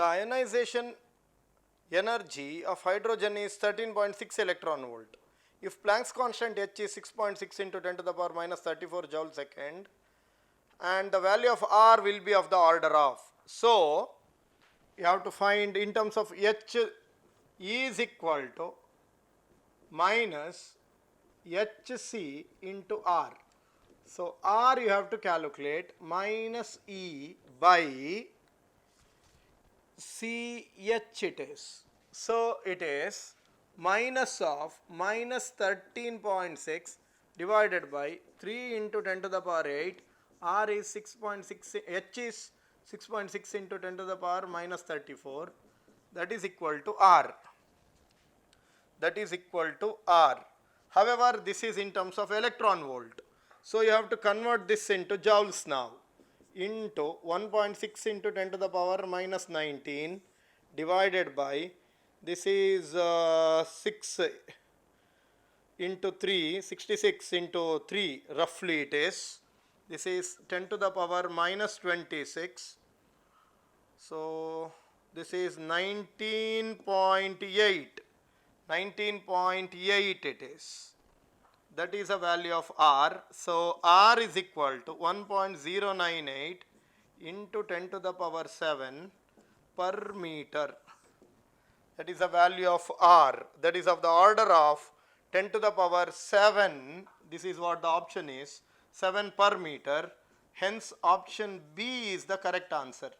The ionization energy of hydrogen is 13.6 electron volt. If Planck's constant H is 6.6 into 10 to the power minus 34 joule second, and the value of R will be of the order of. So, you have to find in terms of H is equal to minus Hc into R. So, R you have to calculate minus E by CH it is. So, it is minus of minus 13.6 divided by 3 into 10 to the power 8, R is 6.6, H is 6.6 into 10 to the power minus 34, that is equal to R. That is equal to R. However, this is in terms of electron volt. So, you have to convert this into joules now, into 1.6 into 10 to the power minus 19 divided by, this is 6 into 3, 66 into 3 roughly it is. This is 10 to the power minus 26. So, this is 19.8. 19.8 it is. That is a value of R. So, R is equal to 1.098 into 10 to the power 7 per meter. That is a value of R. That is of the order of 10 to the power 7. This is what the option is, 7 per meter. Hence, option B is the correct answer.